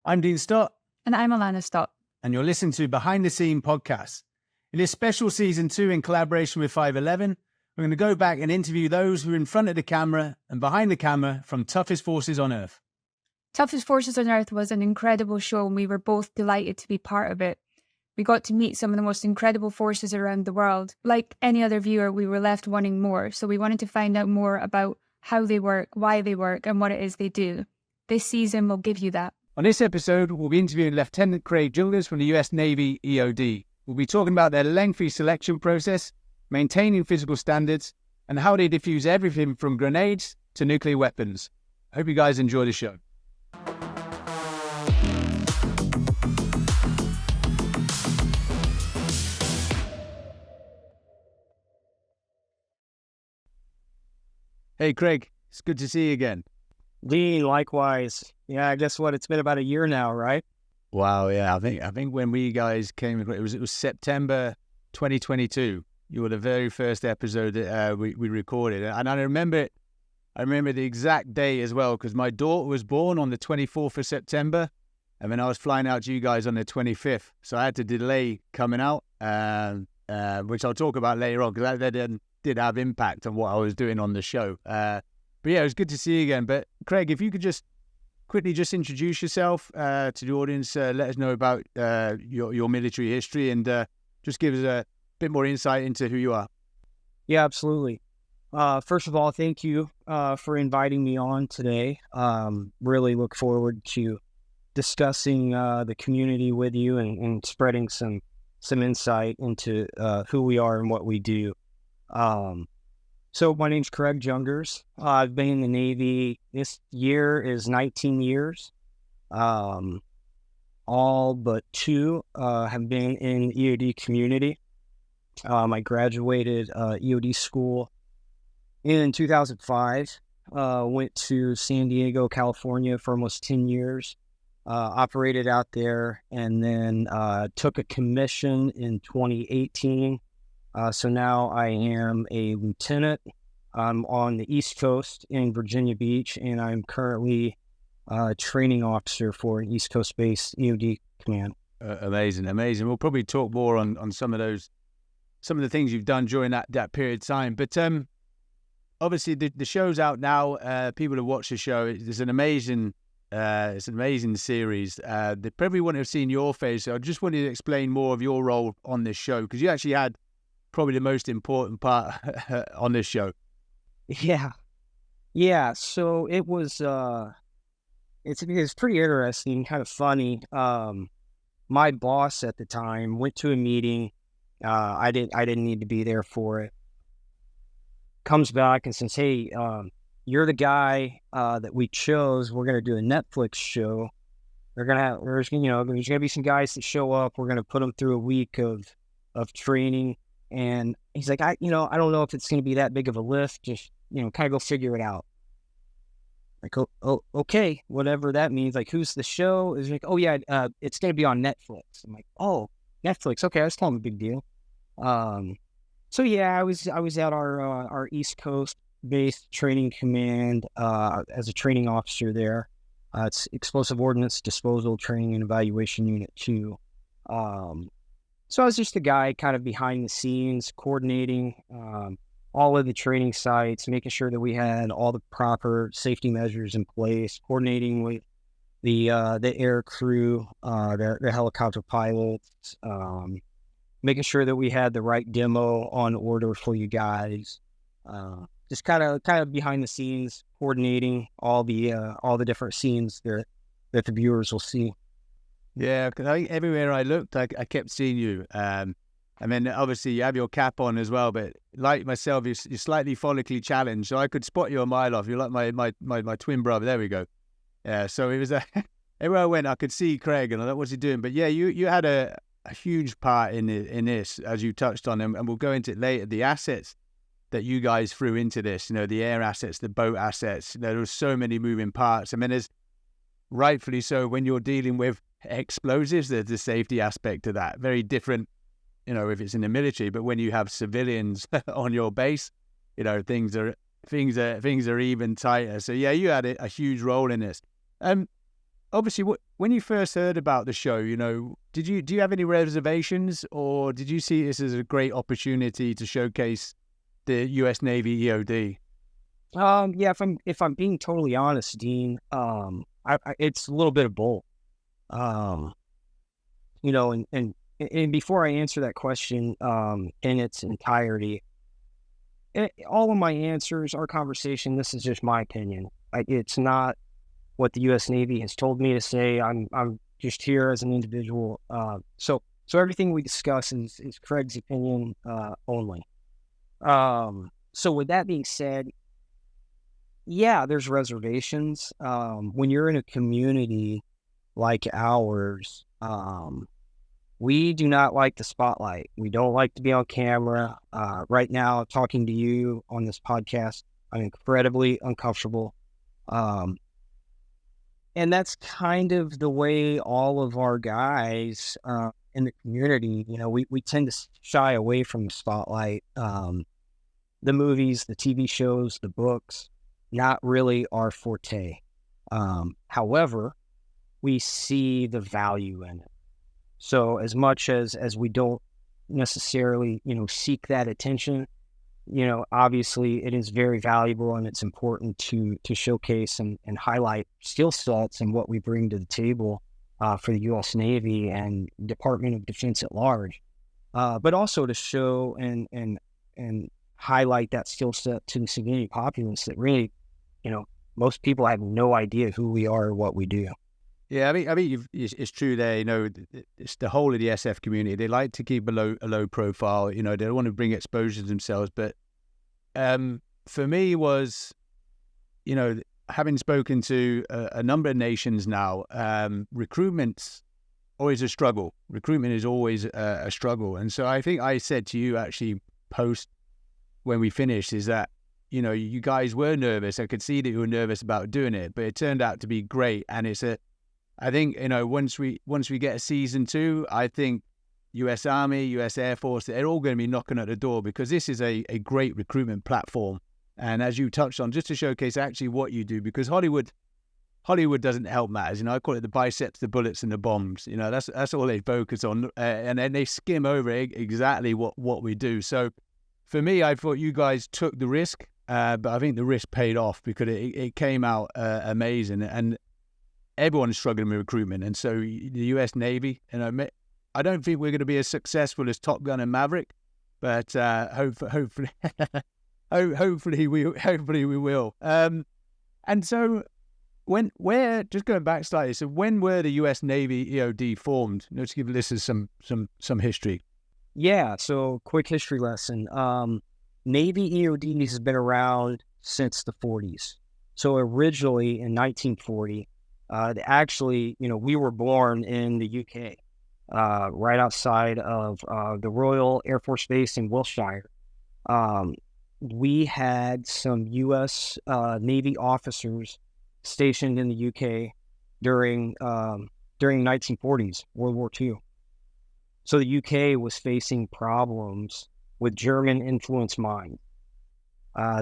I'm Dean Stott. And I'm Alana Stott. And you're listening to Behind the Scene podcast. In this special season 2 in collaboration with 511, we're going to go back and interview those who are in front of the camera and behind the camera from Toughest Forces on Earth. Toughest Forces on Earth was an incredible show and we were both delighted to be part of it. We got to meet some of the most incredible forces around the world. Like any other viewer, we were left wanting more, so we wanted to find out more about how they work, why they work, and what it is they do. This season will give you that. On this episode, we'll be interviewing Lt Craig Jungers from the US Navy EOD. We'll be talking about their lengthy selection process, maintaining physical standards, and how they defuse everything from grenades to nuclear weapons. I hope you guys enjoy the show. Hey, Craig, it's good to see you again. Dean, likewise. Yeah, guess what? It's been about a year now, right? Wow, yeah. I think when we guys came, it was September 2022. You were the very first episode that we recorded, and I remember the exact day as well because my daughter was born on the 24th of September, and then I was flying out to you guys on the 25th, so I had to delay coming out, which I'll talk about later on because that did have impact on what I was doing on the show. But yeah, it was good to see you again. But Craig, if you could just quickly introduce yourself to the audience, let us know about your military history and just give us a bit more insight into who you are. Yeah, absolutely. First of all, thank you for inviting me on today. Really look forward to discussing the community with you and spreading some insight into who we are and what we do. So my name's Craig Jungers. I've been in the Navy. This year is 19 years. All but 2 have been in EOD community. I graduated EOD school in 2005. Went to San Diego, California for almost 10 years. Operated out there and then took a commission in 2018. So now I am a lieutenant. I'm on the East Coast in Virginia Beach, and I'm currently a training officer for an East Coast-based EOD command. Amazing. We'll probably talk more on some of the things you've done during that period of time. But obviously the show's out now. People have watched the show. It's an amazing series. They probably wouldn't have seen your face. So I just wanted to explain more of your role on this show because you actually had probably the most important part on this show. Yeah. So it was, it's pretty interesting, kind of funny. My boss at the time went to a meeting. I didn't need to be there for it. Comes back and says, "Hey, you're the guy that we chose. We're going to do a Netflix show. There's going to be some guys that show up. We're going to put them through a week of training." And he's like, I don't know if it's going to be that big of a lift. Just, kind of go figure it out. Like, oh, okay, whatever that means. Like, who's the show? Is like, oh yeah, it's going to be on Netflix. I'm like, oh, Netflix. Okay, that's kind of a big deal. So yeah, I was at our East Coast based training command as a training officer there. It's Explosive Ordnance Disposal Training and Evaluation Unit 2. So I was just the guy kind of behind the scenes, coordinating all of the training sites, making sure that we had all the proper safety measures in place, coordinating with the air crew, the helicopter pilots, making sure that we had the right demo on order for you guys. Just kind of behind the scenes, coordinating all the different scenes that the viewers will see. Yeah, because everywhere I looked, I kept seeing you. And then obviously you have your cap on as well, but like myself, you're slightly follically challenged, so I could spot you a mile off. You're like my twin brother. There we go. Yeah, so it was everywhere I went, I could see Craig, and I thought, what's he doing? But yeah, you had a huge part in this, as you touched on, and we'll go into it later. The assets that you guys threw into this, the air assets, the boat assets. There were so many moving parts. I mean, there's rightfully so when you're dealing with explosives, there's the safety aspect to that. Very different, if it's in the military, but when you have civilians on your base, things are even tighter. So yeah, you had a huge role in this. obviously, when you first heard about the show, do you have any reservations, or did you see this as a great opportunity to showcase the U.S. Navy EOD? Yeah, if I'm being totally honest, Dean, it's a little bit of both. And before I answer that question, in its entirety, all of my answers, our conversation, this is just my opinion. It's not what the U.S. Navy has told me to say. I'm just here as an individual. So everything we discuss is Craig's opinion only. So with that being said, yeah, there's reservations. When you're in a community like ours, we do not like the spotlight. We don't like to be on camera. Right now, talking to you on this podcast, I'm incredibly uncomfortable. And that's kind of the way all of our guys in the community, we tend to shy away from the spotlight. The movies, the TV shows, the books, not really our forte. However, we see the value in it. So as much as we don't necessarily, seek that attention, obviously it is very valuable, and it's important to showcase and highlight skill sets and what we bring to the table for the U.S. Navy and Department of Defense at large, but also to show and highlight that skill set to the civilian populace that really, most people have no idea who we are or what we do. Yeah, I mean, it's true there. It's the whole of the SF community. They like to keep a low profile. They don't want to bring exposure to themselves. But for me, was having spoken to a number of nations now, recruitment's always a struggle. Recruitment is always a struggle, and so I think I said to you actually post when we finished is that you guys were nervous. I could see that you were nervous about doing it, but it turned out to be great, and I think, once we get a season 2, I think U.S. Army, U.S. Air Force, they're all going to be knocking at the door, because this is a great recruitment platform. And as you touched on, just to showcase actually what you do, because Hollywood doesn't help matters. I call it the biceps, the bullets, and the bombs. That's all they focus on, and then they skim over exactly what we do. So for me, I thought you guys took the risk, but I think the risk paid off, because it came out amazing. And everyone's struggling with recruitment, and so the U.S. Navy, I don't think we're going to be as successful as Top Gun and Maverick, but hopefully, hopefully we will. And so just going back slightly, so when were the U.S. Navy EOD formed? Let's give listeners some history. Yeah, so quick history lesson. Navy EODs has been around since the 40s. So originally in 1940. Actually, we were born in the UK, right outside of the Royal Air Force Base in Wiltshire. We had some U.S. Navy officers stationed in the UK during 1940s, World War II. So the UK was facing problems with German-influenced mines.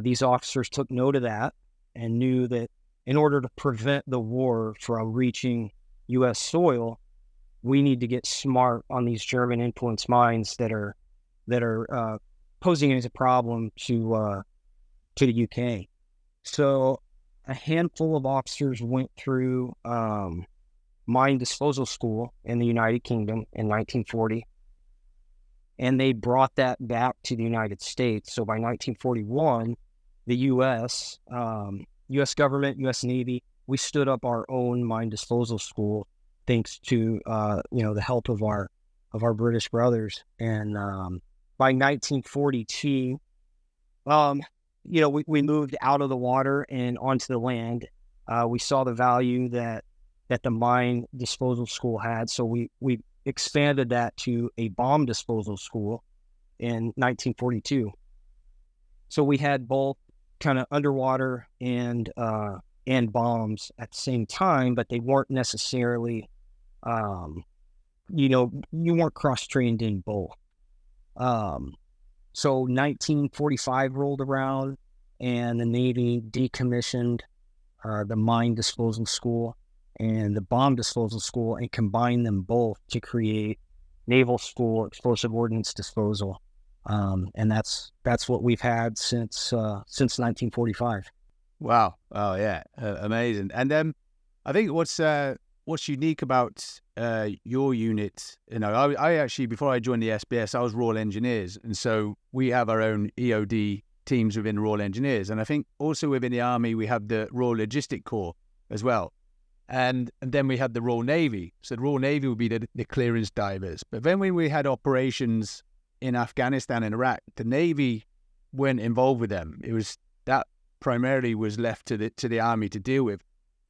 These officers took note of that and knew that in order to prevent the war from reaching U.S. soil, we need to get smart on these German-influenced mines that are posing as a problem to the UK. So a handful of officers went through mine disposal school in the United Kingdom in 1940, and they brought that back to the United States. So by 1941, the U.S. Government, U.S. Navy, we stood up our own mine disposal school, thanks to the help of our British brothers. And by 1942, we moved out of the water and onto the land. We saw the value that the mine disposal school had, so we expanded that to a bomb disposal school in 1942. So we had both kind of underwater and bombs at the same time, but they weren't necessarily, you weren't cross-trained in both. So 1945 rolled around, and the Navy decommissioned the mine disposal school. and the bomb disposal school and combine them both to create Naval School Explosive Ordnance Disposal. And that's what we've had since 1945. Wow. Oh yeah. Amazing. And I think what's unique about your unit, I actually, before I joined the SBS, I was Royal Engineers, and so we have our own EOD teams within Royal Engineers, and I think also within the Army we have the Royal Logistic Corps as well, and then we had the Royal Navy. So the Royal Navy would be the clearance divers, but then when we had operations in Afghanistan and Iraq, the Navy weren't involved with them. It was that primarily was left to the Army to deal with.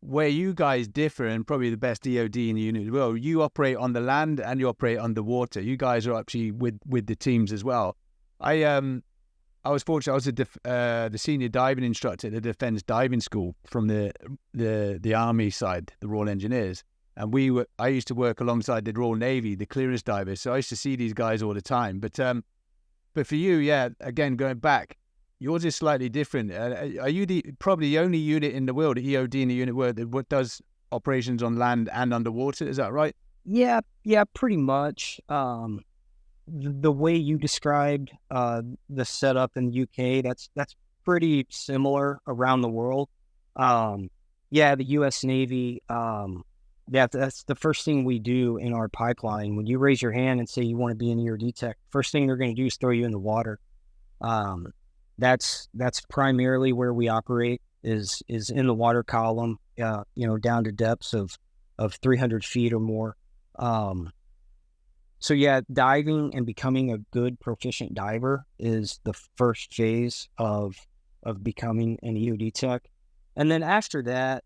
Where you guys differ, and probably the best EOD in the unit as well, you operate on the land and you operate underwater. You guys are actually with the teams as well. I was fortunate. I was the senior diving instructor at the Defence Diving School from the Army side, the Royal Engineers, and I used to work alongside the Royal Navy, the clearance divers. So I used to see these guys all the time. But for you, yeah, again going back, yours is slightly different. Are you probably the only unit in the world, the EOD in the unit world, that does operations on land and underwater? Is that right? Yeah, pretty much. The way you described the setup in the UK, that's pretty similar around the world. The US Navy, that's the first thing we do in our pipeline. When you raise your hand and say you want to be an EOD tech, first thing they're going to do is throw you in the water. That's primarily where we operate is in the water column, down to depths of 300 feet or more. So yeah, diving and becoming a good proficient diver is the first phase of becoming an EOD tech. And then after that,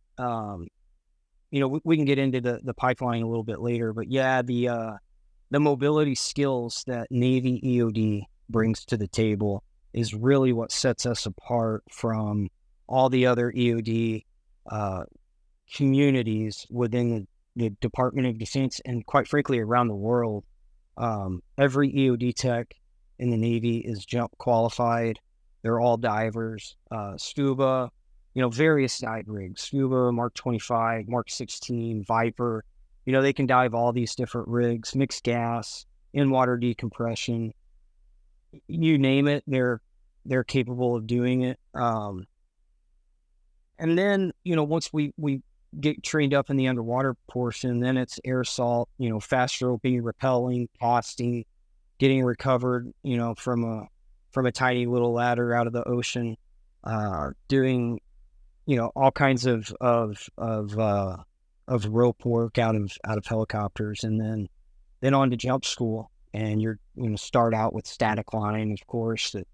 we can get into the pipeline a little bit later, but yeah, the mobility skills that Navy EOD brings to the table is really what sets us apart from all the other EOD communities within the Department of Defense and quite frankly around the world. Every EOD tech in the Navy is jump qualified. They're all divers, scuba, various dive rigs, scuba, Mark 25, Mark 16, Viper. They can dive all these different rigs, mixed gas, in-water decompression. You name it, they're capable of doing it. And then, once we get trained up in the underwater portion, then it's air assault, fast roping, rappelling, casting, getting recovered, from a tiny little ladder out of the ocean, doing, all kinds of rope work out of helicopters, and then on to jump school. And you're start out with static line, of course, that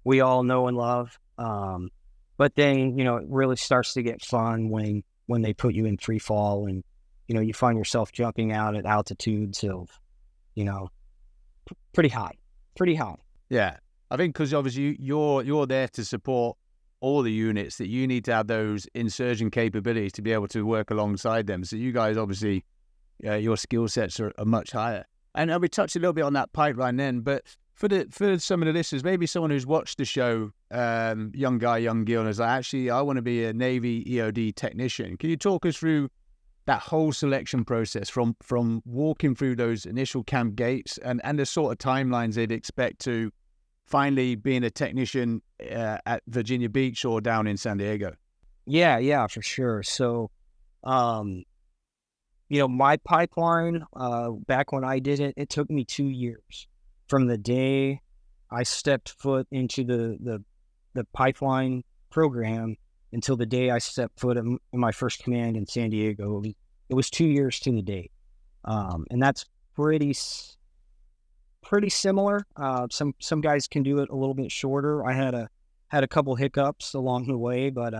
we all know and love. But then, it really starts to get fun when they put you in free fall and, you find yourself jumping out at altitudes of, pretty high. Yeah. I think because obviously you're there to support all the units, that you need to have those insurgent capabilities to be able to work alongside them. So you guys, obviously, your skill sets are much higher. And we touched a little bit on that pipeline then, but for some of the listeners, maybe someone who's watched the show, young guy, young girl, and is like, actually, I want to be a Navy EOD technician. Can you talk us through that whole selection process from walking through those initial camp gates and the sort of timelines they'd expect to finally being a technician at Virginia Beach or down in San Diego? Yeah, for sure. So, my pipeline, back when I did it, it took me 2 years. From the day I stepped foot into the pipeline program until the day I stepped foot in my first command in San Diego, it was 2 years to the date. And that's pretty similar. Some guys can do it a little bit shorter. I had a couple hiccups along the way, but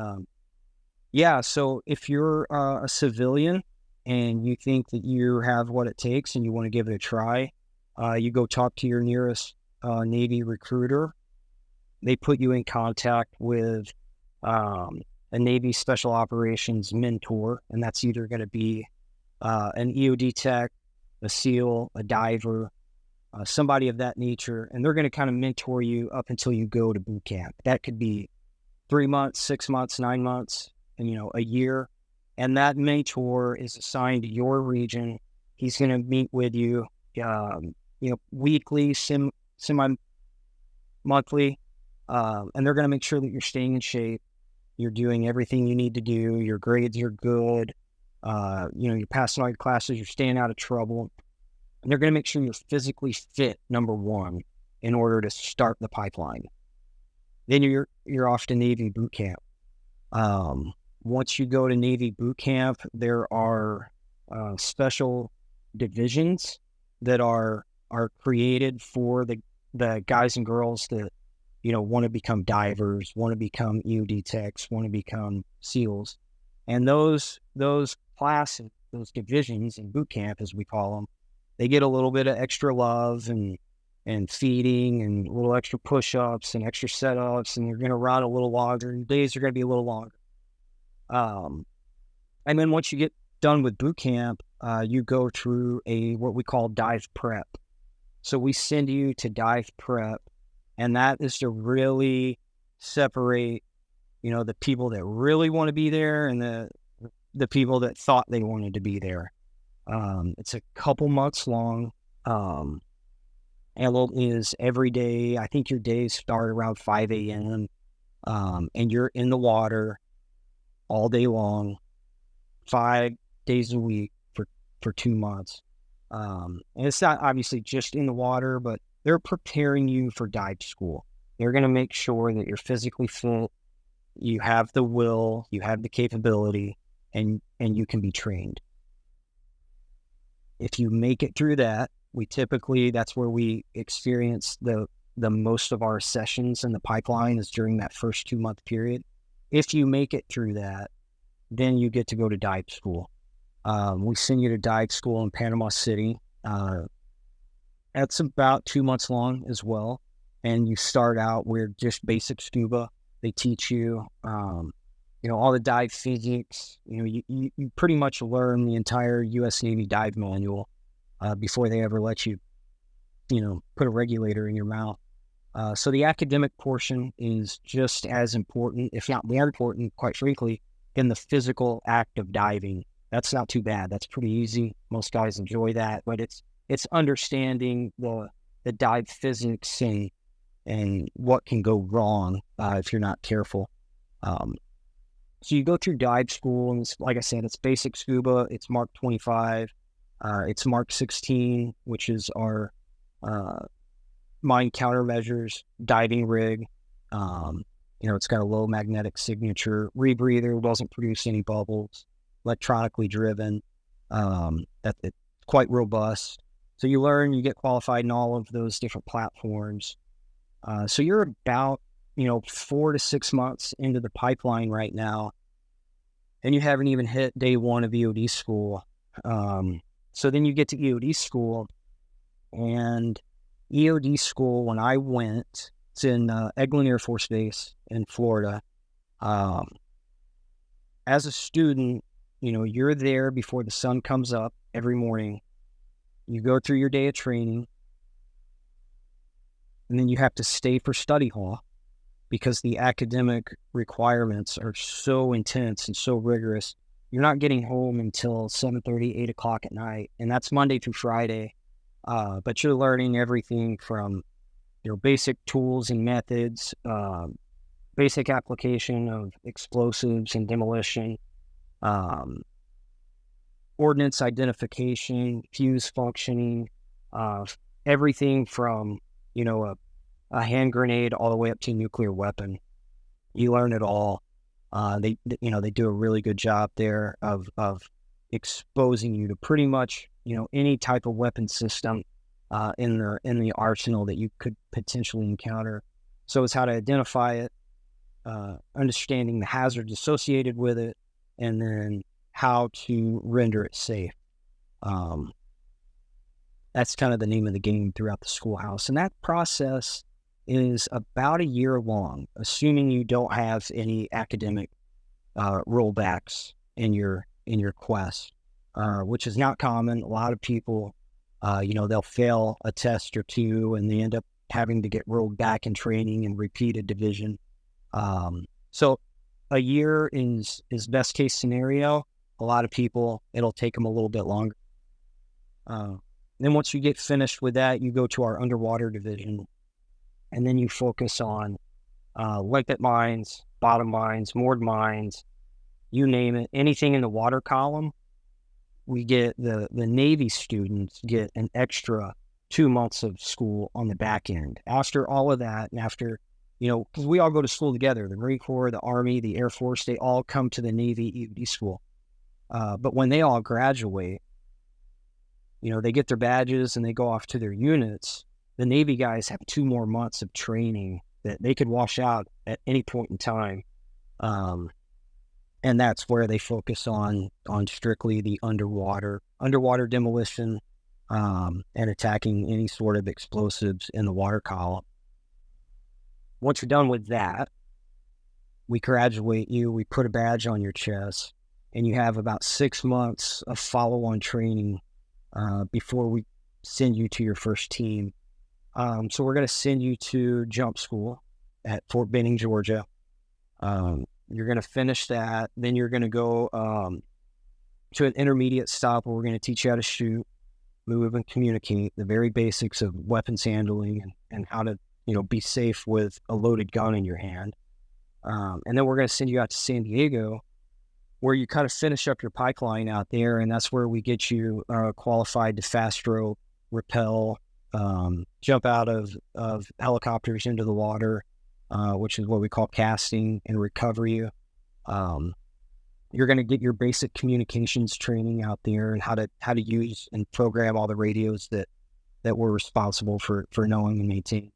so if you're a civilian and you think that you have what it takes and you want to give it a try, you go talk to your nearest Navy recruiter. They put you in contact with a Navy Special Operations mentor, and that's either going to be an EOD tech, a SEAL, a diver, somebody of that nature, and they're going to kind of mentor you up until you go to boot camp. That could be 3 months, 6 months, 9 months, and a year. And that mentor is assigned to your region. He's going to meet with you, weekly, semi-monthly, and they're going to make sure that you're staying in shape. You're doing everything you need to do. Your grades are good. You're passing all your classes. You're staying out of trouble. And they're going to make sure you're physically fit, number one, in order to start the pipeline. Then you're off to Navy boot camp. Once you go to Navy boot camp, there are special divisions that are created for the guys and girls that want to become divers, want to become EOD techs, want to become SEALs, and those classes, those divisions in boot camp, as we call them, they get a little bit of extra love and feeding and a little extra push-ups and extra setups, and you're going to run a little longer, and days are going to be a little longer. And then once you get done with boot camp, you go through what we call dive prep. So we send you to dive prep, and that is to really separate, the people that really want to be there and the people that thought they wanted to be there. It's a couple months long. And it is every day. I think your days start around 5 a.m. And you're in the water all day long, 5 days a week for 2 months. And it's not obviously just in the water, but they're preparing you for dive school. They're going to make sure that you're physically fit, you have the will, you have the capability, and you can be trained. If you make it through that, that's where we experience the most of our sessions in the pipeline is during that first 2-month period. If you make it through that, then you get to go to dive school. We send you to dive school in Panama City. That's about 2 months long as well. And you start out with just basic scuba. They teach you, all the dive physics. You pretty much learn the entire US Navy dive manual before they ever let you, put a regulator in your mouth. So the academic portion is just as important, if not more important, quite frankly, than the physical act of diving. That's not too bad. That's pretty easy. Most guys enjoy that, but it's understanding the dive physics and what can go wrong if you're not careful. So you go through dive school, and like I said, it's basic scuba. It's Mark 25. It's Mark 16, which is our mine countermeasures diving rig. It's got a low magnetic signature. Rebreather, doesn't produce any bubbles. Electronically driven. It's quite robust. So you learn, you get qualified in all of those different platforms. So you're about 4 to 6 months into the pipeline right now, and you haven't even hit day one of EOD school. So then you get to EOD school, and EOD school, when I went, it's in Eglin Air Force Base in Florida. As a student, you're there before the sun comes up every morning. You go through your day of training, and then you have to stay for study hall because the academic requirements are so intense and so rigorous. You're not getting home until 7:30, 8 o'clock at night, and that's Monday through Friday. But you're learning everything from basic tools and methods, basic application of explosives and demolition, ordnance identification, fuse functioning, everything from a hand grenade all the way up to a nuclear weapon. You learn it all. They do a really good job there of exposing you to pretty much any type of weapon system in the arsenal that you could potentially encounter. So it's how to identify it, understanding the hazards associated with it, and then how to render it safe. That's kind of the name of the game throughout the schoolhouse. And that process is about a year long, assuming you don't have any academic rollbacks in your quest, which is not common. A lot of people, they'll fail a test or two and they end up having to get rolled back in training and repeat a division. So a year is best case scenario. A lot of people, it'll take them a little bit longer. Then once you get finished with that, you go to our underwater division, and then you focus on linked mines, bottom mines, moored mines, you name it, anything in the water column. We get the Navy students get an extra 2 months of school on the back end. After all of that, and after, because we all go to school together, the Marine Corps, the Army, the Air Force, they all come to the Navy EOD school. But when they all graduate, they get their badges and they go off to their units. The Navy guys have 2 more months of training that they could wash out at any point in time. And that's where they focus on strictly the underwater demolition, and attacking any sort of explosives in the water column. Once you're done with that, we graduate you, we put a badge on your chest, and you have about 6 months of follow-on training before we send you to your first team. So we're going to send you to jump school at Fort Benning, Georgia. You're going to finish that. Then you're going to go to an intermediate stop where we're going to teach you how to shoot, move, and communicate, the very basics of weapons handling and how to, be safe with a loaded gun in your hand. And then we're going to send you out to San Diego, where you kind of finish up your pipeline out there. And that's where we get you qualified to fast rope, rappel, jump out of helicopters into the water, which is what we call casting, and recover you. You're going to get your basic communications training out there and how to use and program all the radios that we're responsible for knowing and maintaining.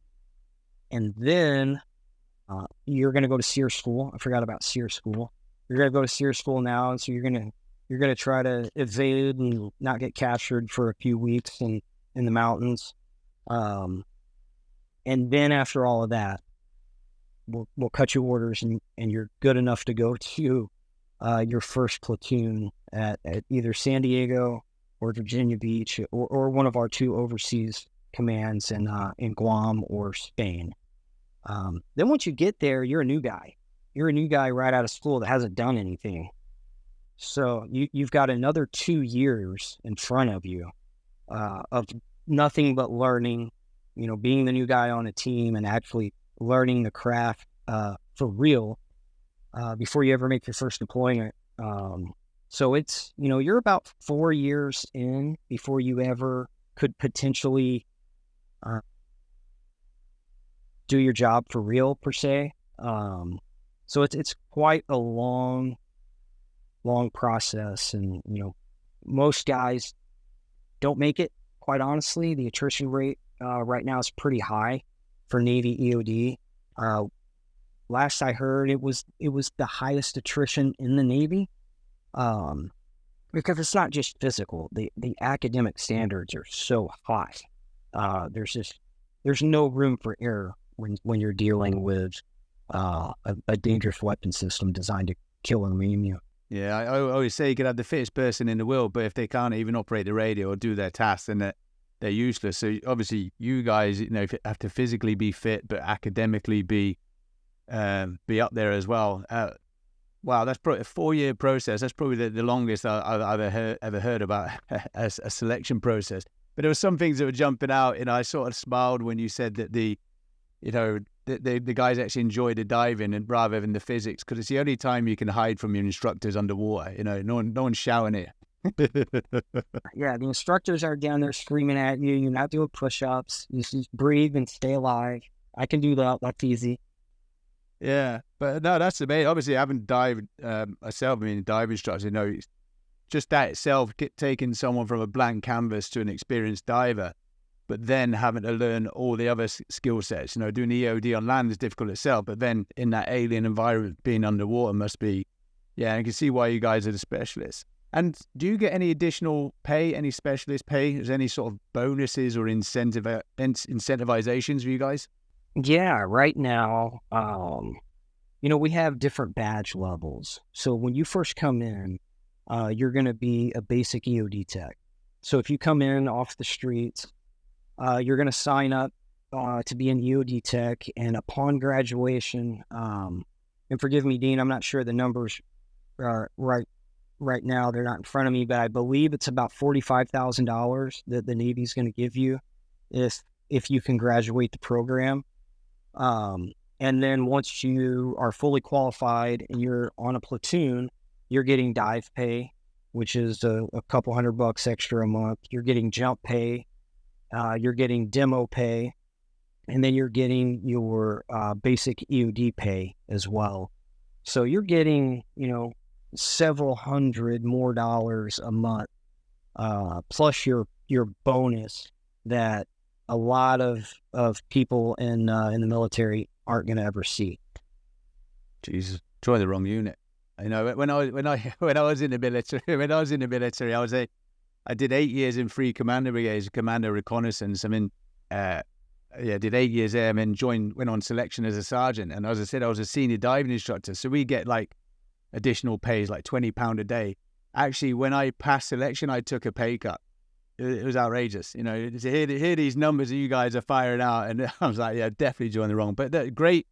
And then you're going to go to SEER school. I forgot about SEER school. You're going to go to SEER school now, and so you're going to try to evade and not get captured for a few weeks in the mountains. And then after all of that, we'll cut you orders, and you're good enough to go to your first platoon at either San Diego or Virginia Beach or one of our 2 overseas commands in Guam or Spain. Then once you get there, you're a new guy. You're a new guy right out of school that hasn't done anything. So you've got another 2 years in front of you of nothing but learning, being the new guy on a team and actually learning the craft for real before you ever make your first deployment. So it's, you're about 4 years in before you ever could potentially do your job for real, per se. So it's quite a long process, and most guys don't make it. Quite honestly, the attrition rate right now is pretty high for Navy EOD. Last I heard, it was the highest attrition in the Navy, because it's not just physical. The academic standards are so high. There's no room for error when you're dealing with a dangerous weapon system designed to kill and maim you. Yeah, I always say you could have the fittest person in the world, but if they can't even operate the radio or do their tasks, then they're useless. So obviously, you guys, have to physically be fit, but academically be up there as well. Wow, that's probably a 4-year process. That's probably the longest I've ever heard about a selection process. But there were some things that were jumping out. I sort of smiled when you said that the guys actually enjoy the diving and rather than the physics, because it's the only time you can hide from your instructors underwater. No one's shouting it. Yeah, the instructors are down there screaming at you. You're not doing push-ups. You just breathe and stay alive. I can do that. That's easy. Yeah, but no, that's amazing. Obviously, I haven't dived myself. I mean, dive instructor, just that itself, taking someone from a blank canvas to an experienced diver, but then having to learn all the other skill sets. Doing the EOD on land is difficult itself, but then in that alien environment, being underwater must be, I can see why you guys are the specialists. And do you get any additional pay, any specialist pay? Is there any sort of bonuses or incentivizations for you guys? Yeah, right now, we have different badge levels. So when you first come in, you're going to be a basic EOD tech. So if you come in off the streets, you're going to sign up to be an EOD tech, and upon graduation, and forgive me, Dean, I'm not sure the numbers are right right now. They're not in front of me, but I believe it's about $45,000 that the Navy's going to give you if you can graduate the program. And then once you are fully qualified and you're on a platoon, you're getting dive pay, which is a couple $100 extra a month. You're getting jump pay. You're getting demo pay. And then you're getting your basic EOD pay as well. So you're getting, several hundred more dollars a month, plus your bonus that a lot of people in the military aren't going to ever see. Jesus, joined the wrong unit. When I was in the military, I did 8 years in 3 commander brigades, commander reconnaissance. Did 8 years there, and then went on selection as a sergeant. And as I said, I was a senior diving instructor, so we get like additional pays, like £20 a day. Actually, when I passed selection, I took a pay cut. It was outrageous, to hear these numbers that you guys are firing out, and I was like, yeah, definitely joined the wrong. But great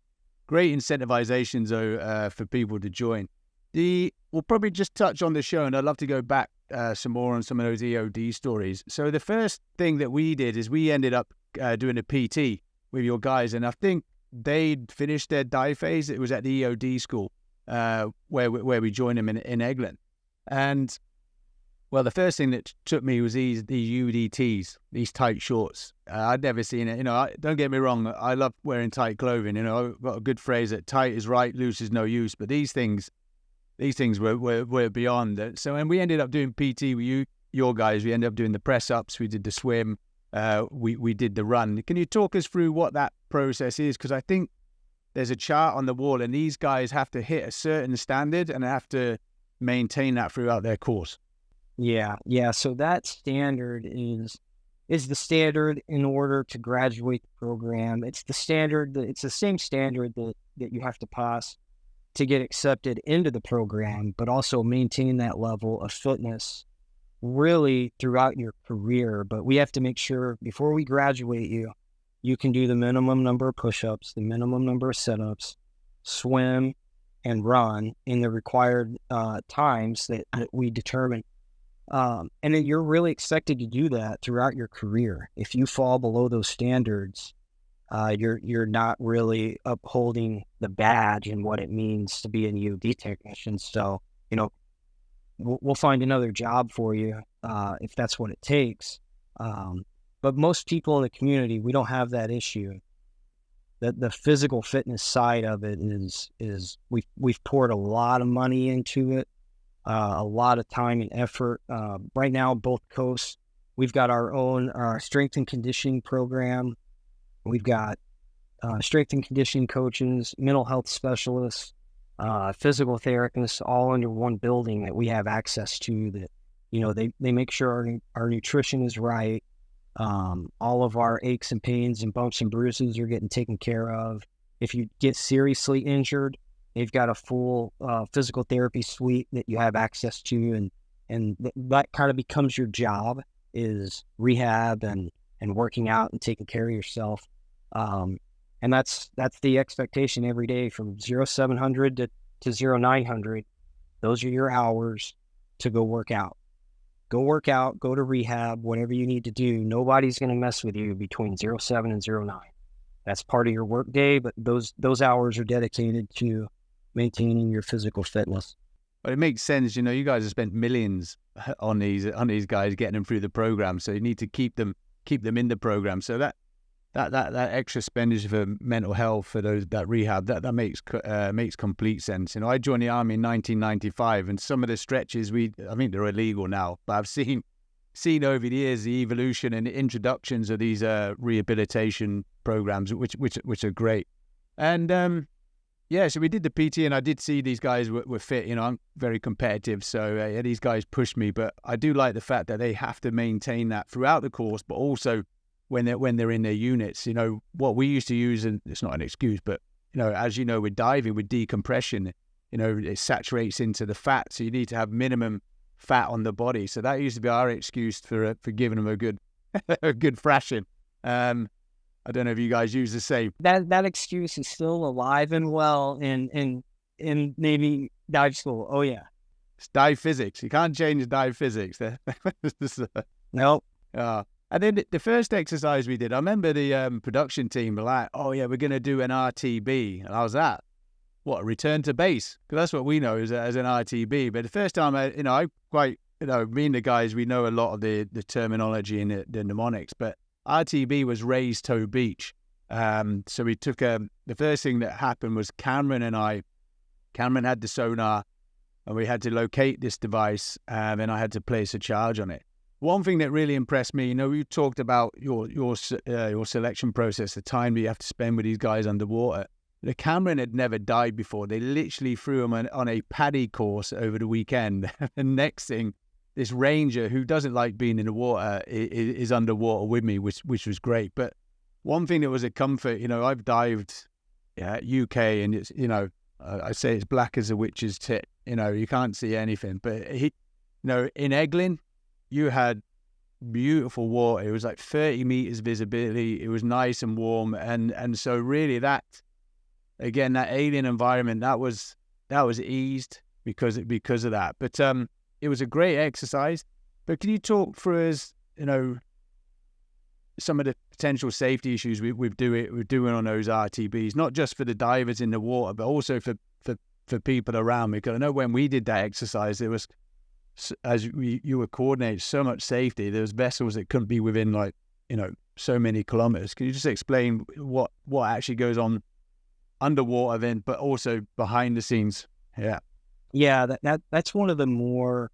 incentivizations for people to join. We'll probably just touch on the show, and I'd love to go back some more on some of those EOD stories. So the first thing that we did is we ended up doing a PT with your guys, and I think they'd finished their dive phase. It was at the EOD school where we joined them in Egland. And well, the first thing that took me was these UDTs, these tight shorts. I'd never seen it. Don't get me wrong, I love wearing tight clothing. I've got a good phrase that tight is right, loose is no use. But these things were beyond it. So, and we ended up doing PT with your guys. We ended up doing the press ups. We did the swim. We did the run. Can you talk us through what that process is? Because I think there's a chart on the wall, and these guys have to hit a certain standard and have to maintain that throughout their course. Yeah. So that standard is the standard in order to graduate the program. It's the standard. It's the same standard that you have to pass to get accepted into the program, but also maintain that level of fitness really throughout your career. But we have to make sure before we graduate you can do the minimum number of push-ups, the minimum number of sit-ups, swim, and run in the required times that we determine. And then you're really expected to do that throughout your career. If you fall below those standards, you're not really upholding the badge and what it means to be an EOD technician. So, we'll find another job for you if that's what it takes. But most people in the community, we don't have that issue. The physical fitness side of it is we've poured a lot of money into it, a lot of time and effort. Right now, both coasts, we've got our own strength and conditioning program. We've got strength and conditioning coaches, mental health specialists, physical therapists, all under one building that we have access to. That they make sure our nutrition is right. All of our aches and pains and bumps and bruises are getting taken care of. If you get seriously injured, they've got a full physical therapy suite that you have access to, and that kind of becomes your job, is rehab and working out and taking care of yourself. And that's the expectation every day from 0700 to 0900. Those are your hours to go work out. Go work out, go to rehab, whatever you need to do. Nobody's going to mess with you between 07 and 09. That's part of your work day, but those hours are dedicated to maintaining your physical fitness. But it makes sense, you guys have spent millions on these guys, getting them through the program, so you need to keep them in the program. So that extra expenditure for mental health, for that rehab, that makes complete sense. I joined the Army in 1995, and some of the stretches I think they're illegal now, but I've seen over the years the evolution and the introductions of these rehabilitation programs, which are great. And so we did the PT, and I did see these guys were fit. I'm very competitive, so these guys pushed me. But I do like the fact that they have to maintain that throughout the course, but also when they're in their units. What we used to use, and it's not an excuse, but as with diving, with decompression, it saturates into the fat, so you need to have minimum fat on the body. So that used to be our excuse for giving them a good thrashing. I don't know if you guys use the same. That excuse is still alive and well in Navy dive school. Oh yeah. It's dive physics. You can't change dive physics. Nope. And then the first exercise we did, I remember the production team were like, "Oh yeah, we're going to do an RTB." And how's that? What, a return to base? Because that's what we know as an RTB. But the first time, me and the guys, we know a lot of the terminology and the mnemonics. But RTB was raised toe beach. So we took the first thing that happened was Cameron had the sonar, and we had to locate this device, and I had to place a charge on it. One thing that really impressed me, you talked about your selection process, the time that you have to spend with these guys underwater. The Cameron had never dived before. They literally threw him on a PADI course over the weekend. And next thing, this ranger who doesn't like being in the water is underwater with me, which was great. But one thing that was a comfort, I've dived UK, and it's, I say it's black as a witch's tit. You can't see anything. But in Eglin, you had beautiful water. It was like 30 meters visibility. It was nice and warm, and so really that alien environment that was eased because of that. But it was a great exercise. But can you talk for us, some of the potential safety issues we're doing on those RTBs, not just for the divers in the water, but also for people around me? Because I know when we did that exercise, there was, as you were coordinating, so much safety. There was vessels that couldn't be within so many kilometers. Can you just explain what actually goes on underwater then, but also behind the scenes? Yeah, that's one of the more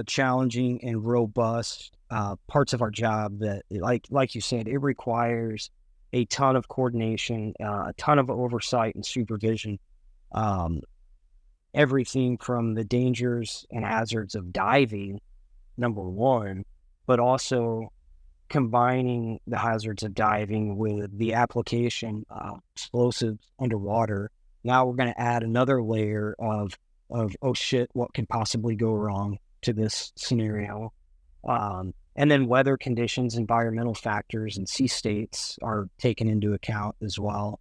challenging and robust parts of our job. That, like you said, it requires a ton of coordination, a ton of oversight and supervision. Everything from the dangers and hazards of diving, number one, but also combining the hazards of diving with the application of explosives underwater. Now we're going to add another layer of oh shit, what could possibly go wrong to this scenario? And then weather conditions, environmental factors, and sea states are taken into account as well.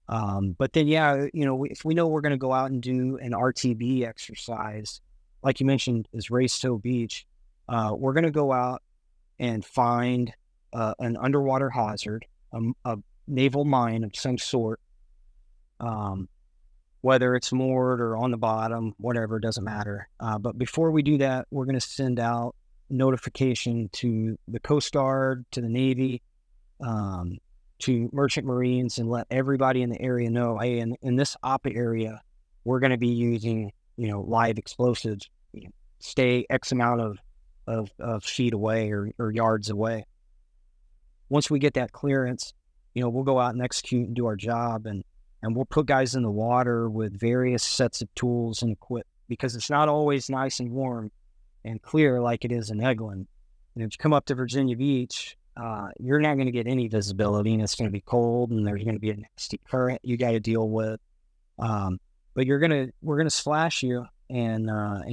But then, if we know we're going to go out and do an RTB exercise, like you mentioned, is Race Toe Beach, we're going to go out and find an underwater hazard, a naval mine of some sort, whether it's moored or on the bottom, whatever, doesn't matter. But before we do that, we're going to send out notification to the Coast Guard, to the Navy, to Merchant Marines, and let everybody in the area know, hey, in this OPA area, we're going to be using, live explosives. Stay X amount of feet away or yards away. Once we get that clearance, we'll go out and execute and do our job, and we'll put guys in the water with various sets of tools and equipment, because it's not always nice and warm and clear like it is in Eglin. And if you come up to Virginia Beach, you're not going to get any visibility, and it's going to be cold, and there's going to be a nasty current you got to deal with. But we're going to splash you, and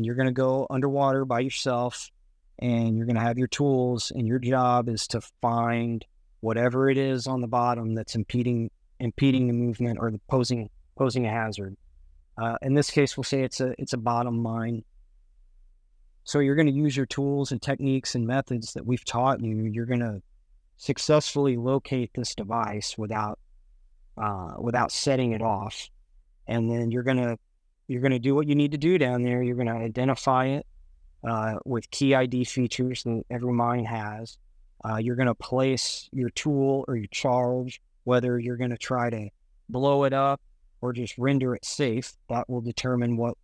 you're going to go underwater by yourself, and you're going to have your tools, and your job is to find whatever it is on the bottom that's impeding the movement or posing a hazard. In this case, we'll say it's a bottom mine. So you're going to use your tools and techniques and methods that we've taught you. You're going to successfully locate this device without setting it off, and then you're going to do what you need to do down there. You're going to identify it with key ID features that every mine has. You're going to place your tool or your charge, whether you're going to try to blow it up or just render it safe. That will determine what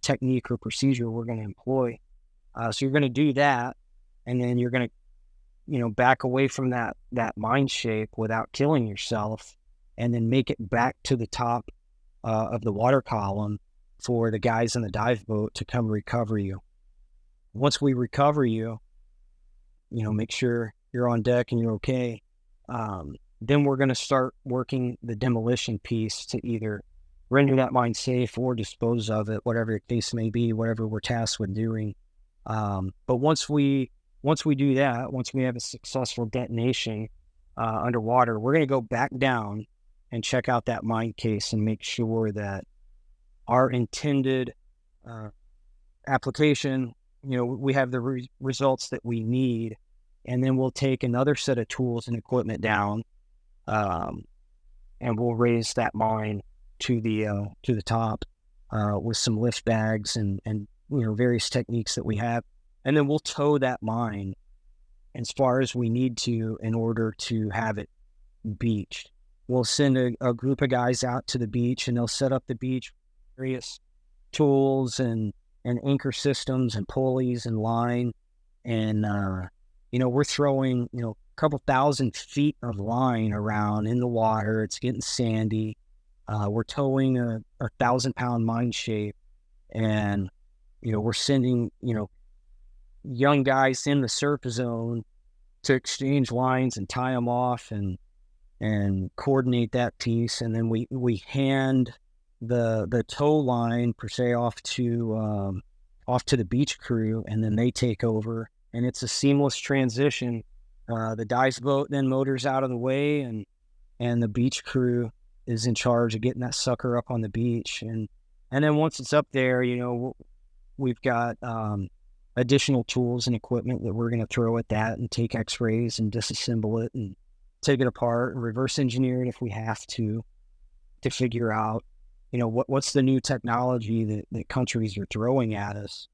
technique or procedure we're going to employ. So you're going to do that, and then you're going to, back away from that mine shape without killing yourself, and then make it back to the top of the water column for the guys in the dive boat to come recover you. Once we recover you, make sure you're on deck and you're okay. Then we're going to start working the demolition piece to either render that mine safe or dispose of it, whatever the case may be, whatever we're tasked with doing. But once we do that, once we have a successful detonation underwater, we're going to go back down and check out that mine case and make sure that our intended application, we have the results that we need, and then we'll take another set of tools and equipment down, and we'll raise that mine to the top with some lift bags and various techniques that we have, and then we'll tow that mine as far as we need to in order to have it beached. We'll send a group of guys out to the beach, and they'll set up the beach, various tools and anchor systems and pulleys and line. And, we're throwing, a couple 1,000 feet of line around in the water. It's getting sandy. We're towing a 1,000-pound mine shape, and, we're sending, young guys in the surf zone to exchange lines and tie them off and coordinate that piece. And then we hand the tow line per se off to the beach crew, and then they take over, and it's a seamless transition. The dive boat then motors out of the way, and the beach crew is in charge of getting that sucker up on the beach. And then once it's up there, we've got additional tools and equipment that we're going to throw at that and take x-rays and disassemble it and take it apart and reverse engineer it if we have to figure out, what's the new technology that countries are throwing at us.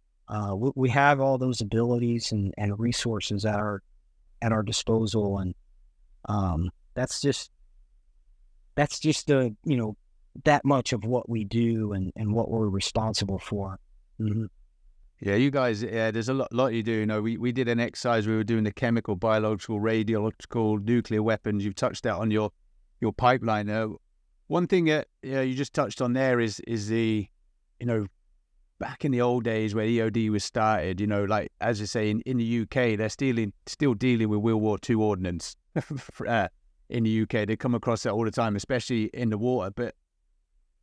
We have all those abilities and resources at our disposal, and that's just that much of what we do and what we're responsible for. Mm-hmm. Yeah, you guys, there's a lot you do. We did an exercise. We were doing the chemical, biological, radiological, nuclear weapons. You've touched that on your pipeline. One thing that you just touched on there is the, back in the old days where EOD was started, like, as you say, in the UK, they're still dealing with World War II ordnance in the UK. They come across that all the time, especially in the water. But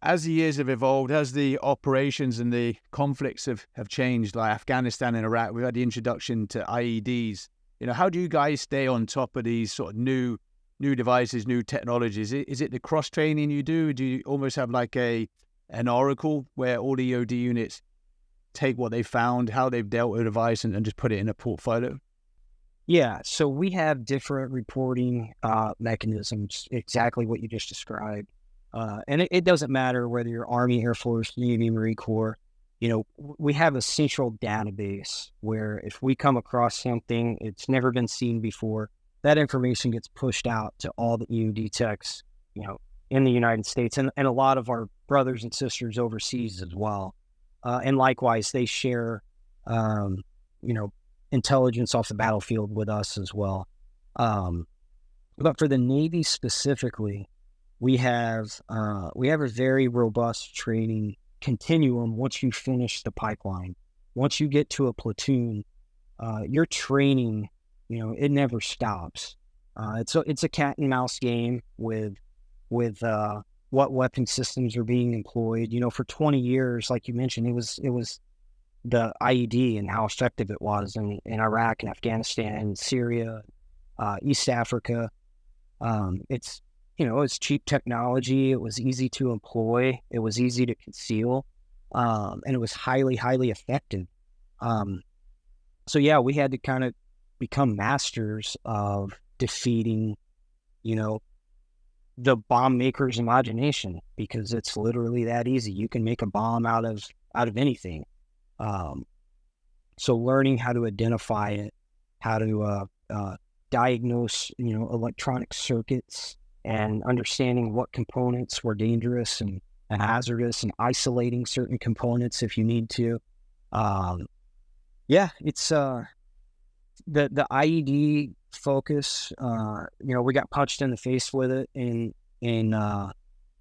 as the years have evolved, as the operations and the conflicts have changed, like Afghanistan and Iraq, we've had the introduction to IEDs. How do you guys stay on top of these sort of new devices, new technologies? Is it the cross-training you do? Do you almost have like an oracle where all the EOD units take what they found, how they've dealt with a device, and just put it in a portfolio? Yeah, so we have different reporting mechanisms, exactly what you just described. And it doesn't matter whether you're Army, Air Force, Navy, Marine Corps. We have a central database where if we come across something, it's never been seen before, that information gets pushed out to all the EOD techs, in the United States, and a lot of our brothers and sisters overseas as well. And likewise, they share, intelligence off the battlefield with us as well. But for the Navy specifically, we have a very robust training continuum. Once you finish the pipeline, once you get to a platoon, your training, it never stops. It's a cat and mouse game with what weapon systems are being employed. For 20 years, like you mentioned, it was the IED and how effective it was in Iraq and Afghanistan and Syria, East Africa. It's cheap technology. It was easy to employ. It was easy to conceal, and it was highly, highly effective. So yeah, we had to kind of become masters of defeating, the bomb maker's imagination, because it's literally that easy. You can make a bomb out of anything. So learning how to identify it, how to diagnose, electronic circuits, and understanding what components were dangerous and hazardous, and isolating certain components if you need to. It's the IED focus. We got punched in the face with it in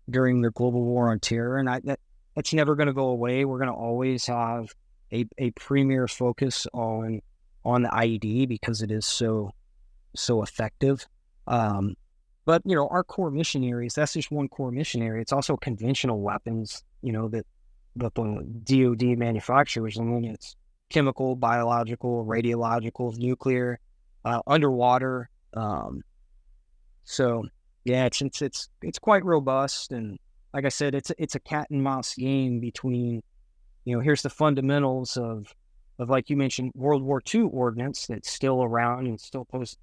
during the global war on terror, and that's never going to go away. We're going to always have a premier focus on the IED because it is so effective. But, our core mission areas, that's just one core mission area. It's also conventional weapons, that the DOD manufacturers. I mean, it's chemical, biological, radiological, nuclear, underwater. So, yeah, it's quite robust. And like I said, it's a cat and mouse game between, here's the fundamentals of like you mentioned, World War II ordnance that's still around and still posted.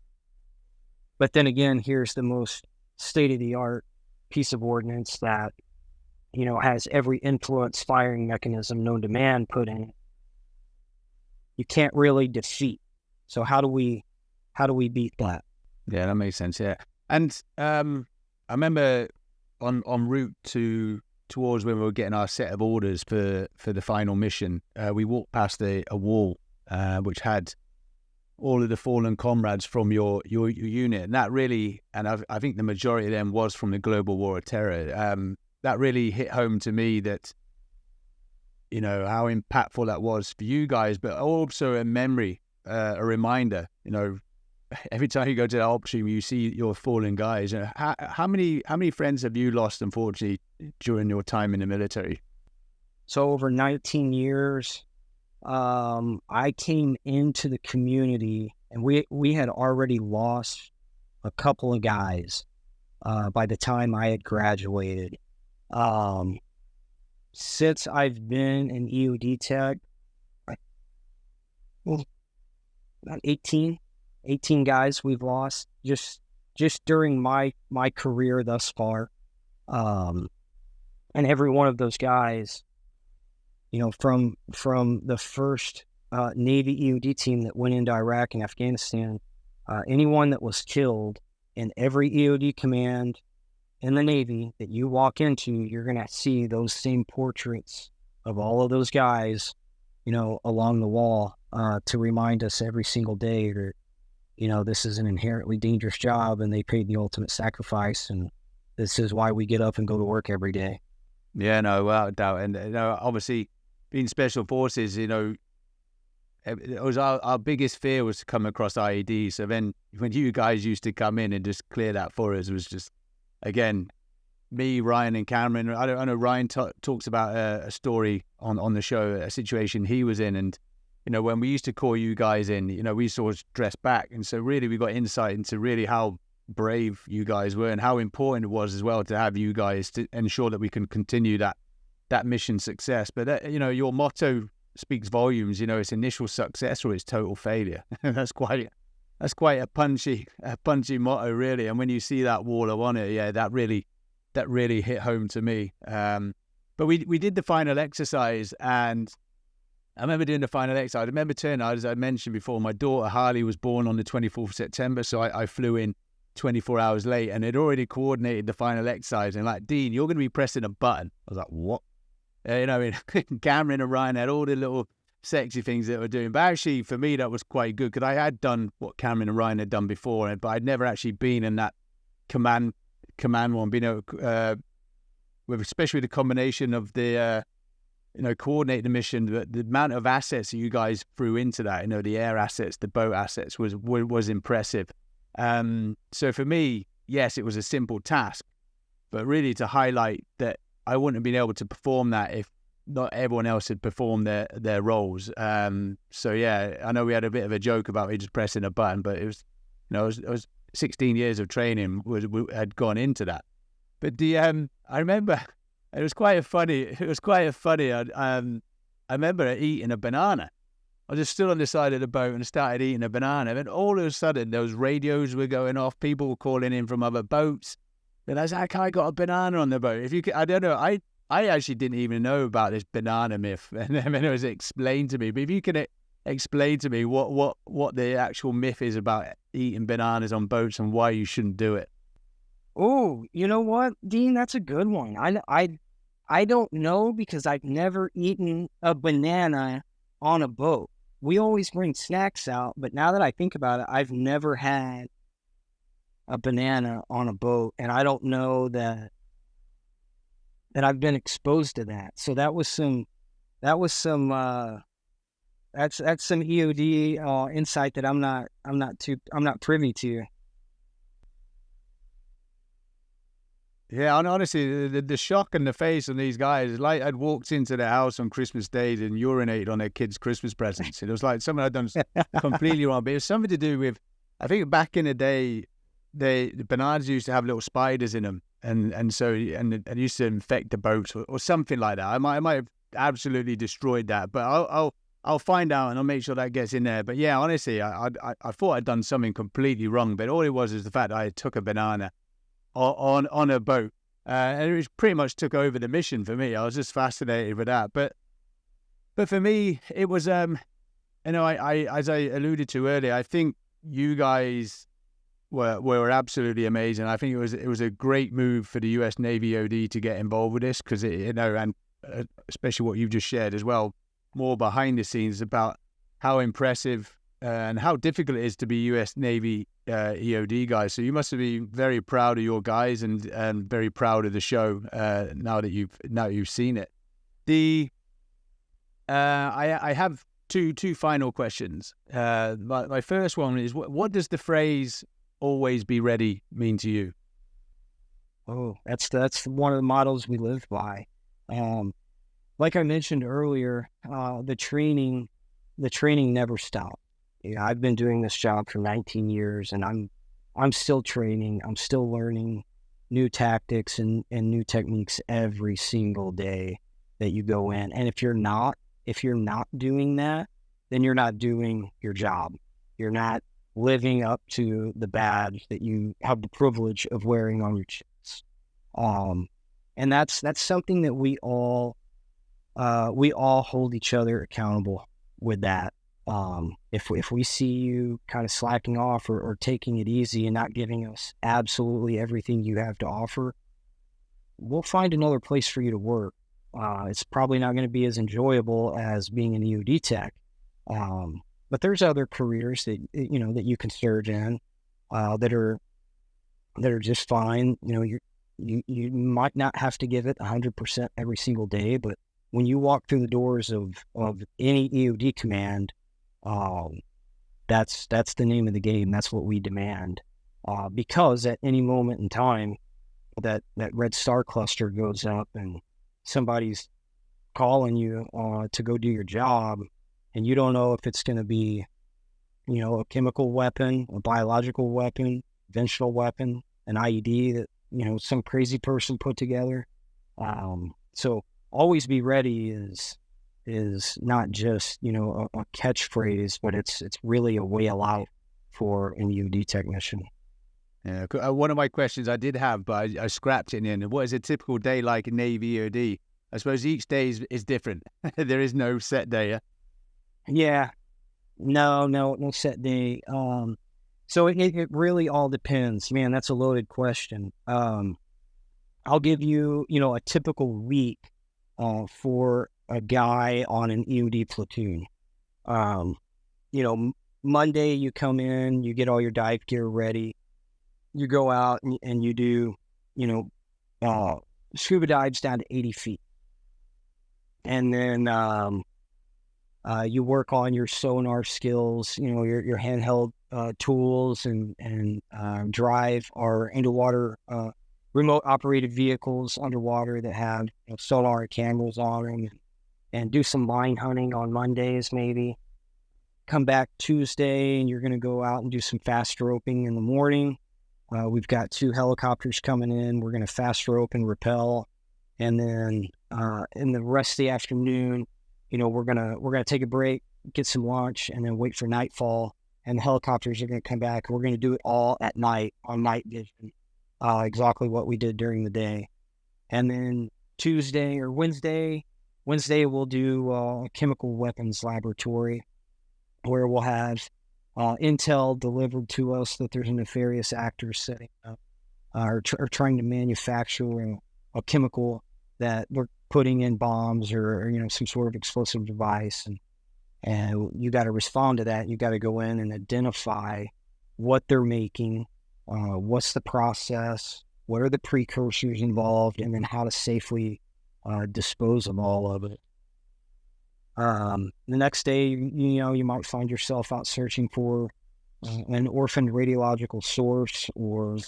But then again, here's the most state-of-the-art piece of ordnance that, has every influence firing mechanism known to man put in it. You can't really defeat. So how do we beat that? Yeah, that makes sense. Yeah. And I remember on route towards when we were getting our set of orders for the final mission, we walked past a wall which had all of the fallen comrades from your unit, and that really, and I think the majority of them was from the global war of terror. That really hit home to me that, how impactful that was for you guys, but also a memory, a reminder. Every time you go to the ops room, you see your fallen guys. How many friends have you lost, unfortunately, during your time in the military? So over 19 years, I came into the community, and we had already lost a couple of guys by the time I had graduated. Since I've been an EOD tech, about 18 guys we've lost just during my career thus far. And every one of those guys, from the first Navy EOD team that went into Iraq and Afghanistan, anyone that was killed in every EOD command in the Navy that you walk into, you're going to see those same portraits of all of those guys, along the wall, to remind us every single day that, this is an inherently dangerous job and they paid the ultimate sacrifice. And this is why we get up and go to work every day. Yeah, no, without a doubt. And obviously, being special forces, it was our biggest fear was to come across IEDs. So then when you guys used to come in and just clear that for us, it was just, again, me, Ryan, and Cameron. I know Ryan talks about a story on the show, a situation he was in, and when we used to call you guys in, we sort of dress back, and so really we got insight into really how brave you guys were and how important it was as well to have you guys to ensure that we can continue that mission success. But your motto speaks volumes. It's initial success or it's total failure. That's quite a punchy motto, really. And when you see that wall on it, yeah, that really hit home to me. But we did the final exercise, and I remember doing the final exercise. I remember turning, as I mentioned before, my daughter Harley was born on the 24th of September, so I flew in 24 hours late, and had already coordinated the final exercise. And like, Dean, you're going to be pressing a button. I was like, what? Cameron and Ryan had all the little sexy things that we're doing. But actually, for me, that was quite good, because I had done what Cameron and Ryan had done before, but I'd never actually been in that command one, especially the combination of the, coordinate the mission, the amount of assets that you guys threw into that, the air assets, the boat assets was impressive. So for me, yes, it was a simple task, but really to highlight that I wouldn't have been able to perform that if not everyone else had performed their roles. So yeah, I know we had a bit of a joke about me just pressing a button, but it was, it was 16 years of training had gone into that. But I remember it was quite funny. I remember eating a banana. I just stood on the side of the boat and started eating a banana. And then all of a sudden, those radios were going off. People were calling in from other boats. And I was like, I got a banana on the boat. I don't know. I actually didn't even know about this banana myth. And then it was explained to me. But if you can explain to me what the actual myth is about eating bananas on boats and why you shouldn't do it. Oh, you know what, Dean? That's a good one. I don't know, because I've never eaten a banana on a boat. We always bring snacks out, but now that I think about it, I've never had a banana on a boat, and I don't know that I've been exposed to that. So that's some EOD insight that I'm not privy to. Yeah, and honestly, the shock and the face on these guys is like I'd walked into their house on Christmas Day and urinated on their kids' Christmas presents. It was like something I'd done completely wrong, but it was something to do with, I think back in the day, the bananas used to have little spiders in them, and so it used to infect the boats or something like that. I might have absolutely destroyed that. But I'll find out and I'll make sure that gets in there. But yeah, honestly, I thought I'd done something completely wrong, but all it was is the fact that I took a banana on a boat, and it was pretty much took over the mission for me. I was just fascinated with that. But for me, it was I as I alluded to earlier, I think you guys were absolutely amazing. I think it was a great move for the US Navy EOD to get involved with this, because and especially what you've just shared as well, more behind the scenes about how impressive and how difficult it is to be US Navy EOD guys. So you must be very proud of your guys and very proud of the show now that you've seen it. I have two final questions. My first one is, what does the phrase "always be ready" mean to you? Oh, that's one of the models we live by. Like I mentioned earlier, the training never stopped. I've been doing this job for 19 years, and I'm still training. I'm still learning new tactics and new techniques every single day that you go in. And if you're not doing that, then you're not doing your job. You're not living up to the badge that you have the privilege of wearing on your chest. And that's something that we all hold each other accountable with that. If we see you kind of slacking off or taking it easy and not giving us absolutely everything you have to offer, we'll find another place for you to work. It's probably not going to be as enjoyable as being an EOD tech. But there's other careers that you can surge in, that are just fine. You might not have to give it 100% every single day, but when you walk through the doors of any EOD command, that's the name of the game. That's what we demand, because at any moment in time, that red star cluster goes up and somebody's calling you to go do your job, and you don't know if it's going to be, a chemical weapon, a biological weapon, conventional weapon, an IED that, some crazy person put together. So always be ready is not just, a catchphrase, but it's really a way of life for an EOD technician. Yeah, one of my questions I did have, but I scrapped it in the end. What is a typical day like in Navy EOD? I suppose each day is different. There is no set day. Yeah, no set day. So it really all depends. Man, that's a loaded question. I'll give you, a typical week for a guy on an EOD platoon. Monday you come in, you get all your dive gear ready. You go out and you do, scuba dives down to 80 feet. And then you work on your sonar skills, your handheld tools and drive our underwater remote operated vehicles underwater that have sonar cameras on them, and do some line hunting on Mondays maybe. Come back Tuesday and you're going to go out and do some fast roping in the morning. We've got 2 helicopters coming in. We're going to fast rope and rappel. And then in the rest of the afternoon, we're gonna take a break, get some lunch, and then wait for nightfall. And the helicopters are going to come back. We're going to do it all at night on night vision, exactly what we did during the day. And then Tuesday or Wednesday we'll do a chemical weapons laboratory, where we'll have intel delivered to us that there's a nefarious actor setting up or trying to manufacture a chemical that we're putting in bombs or some sort of explosive device, and you got to respond to that. You got to go in and identify what they're making, what's the process, what are the precursors involved, and then how to safely dispose of all of it. The next day, you might find yourself out searching for an orphaned radiological source, or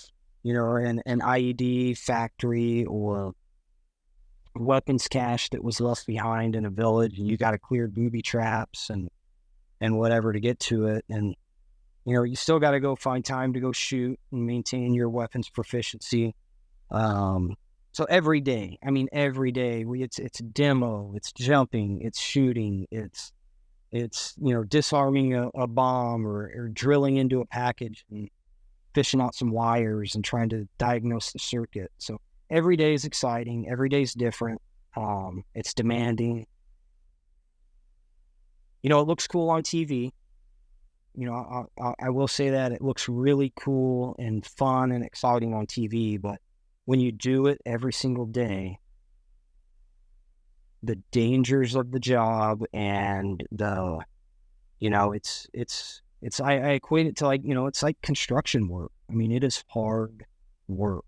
an IED factory, or weapons cache that was left behind in a village, and you got to clear booby traps and whatever to get to it. And you still got to go find time to go shoot and maintain your weapons proficiency. So every day, I mean, every day, it's demo, it's jumping, it's shooting, it's disarming a bomb or drilling into a package and fishing out some wires and trying to diagnose the circuit. So every day is exciting. Every day is different. It's demanding. It looks cool on TV. I will say that it looks really cool and fun and exciting on TV, but when you do it every single day, the dangers of the job and I equate it to it's like construction work. I mean, it is hard work,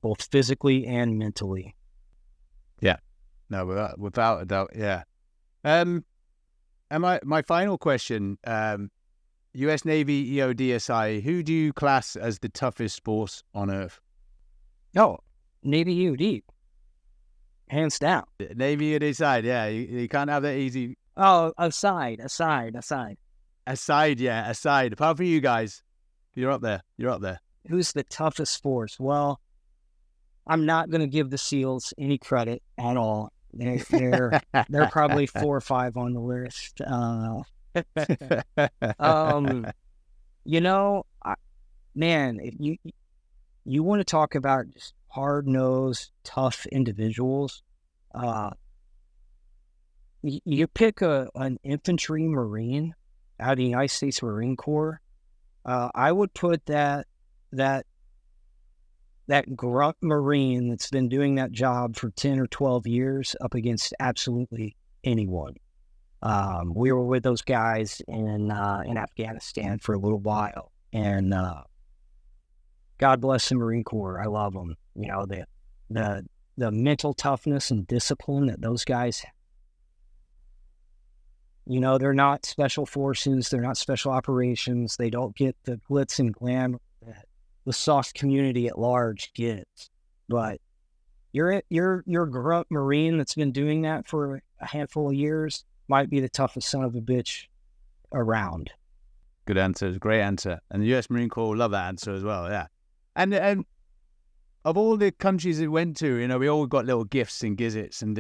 both physically and mentally. Yeah, no, without a doubt, yeah. And my final question, US Navy EOD, who do you class as the toughest force on Earth? Oh, Navy EOD, hands down. Navy EOD side, yeah. You can't have that easy. Oh, aside. Yeah, aside. Apart from you guys, you're up there. Who's the toughest force? Well, I'm not going to give the SEALs any credit at all. They're probably 4 or 5 on the list. Man, if you want to talk about just hard-nosed, tough individuals, you pick an infantry Marine out of the United States Marine Corps. I would put that grunt Marine that's been doing that job for 10 or 12 years up against absolutely anyone. We were with those guys in Afghanistan for a little while, and God bless the Marine Corps. I love them. The mental toughness and discipline that those guys have. They're not special forces. They're not special operations. They don't get the glitz and glamour that the soft community at large gets. But your grunt Marine that's been doing that for a handful of years might be the toughest son of a bitch around. Good answer. Great answer. And the US Marine Corps will love that answer as well, yeah. And of all the countries it went to, we all got little gifts and gizzits, and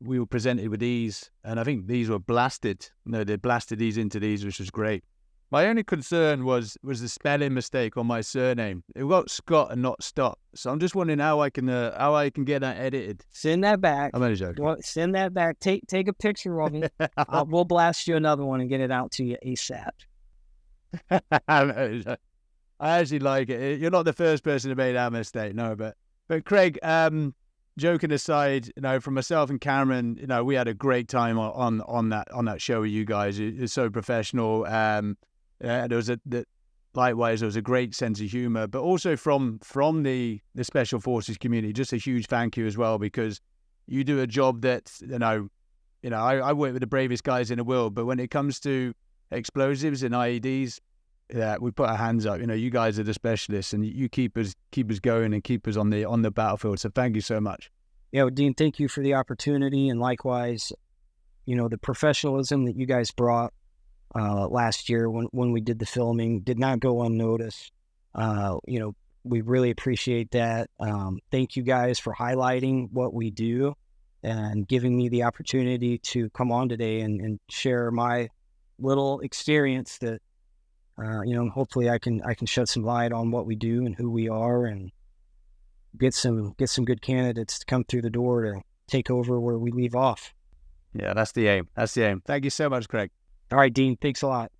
we were presented with these, and I think these were blasted. They blasted these into these, which was great. My only concern was the spelling mistake on my surname. It got Scott and not Stott. So I'm just wondering how I can get that edited. Send that back. I'm only joking. Send that back. Take a picture of it. We'll blast you another one and get it out to you ASAP. I actually like it. You're not the first person to make that mistake, no. But Craig, joking aside, from myself and Cameron, we had a great time on that show with you guys. It's so professional. Likewise, there was a great sense of humor, but also from the Special Forces community, just a huge thank you as well, because you do a job that I work with the bravest guys in the world, but when it comes to explosives and IEDs, we put our hands up. You guys are the specialists, and you keep us going and keep us on the battlefield. So thank you so much. Yeah, Dean, thank you for the opportunity, and likewise, the professionalism that you guys brought last year when we did the filming did not go unnoticed. We really appreciate that. Thank you guys for highlighting what we do and giving me the opportunity to come on today and share my little experience that. Hopefully I can shed some light on what we do and who we are, and get some good candidates to come through the door to take over where we leave off. Yeah, that's the aim. Thank you so much, Craig. All right, Dean. Thanks a lot.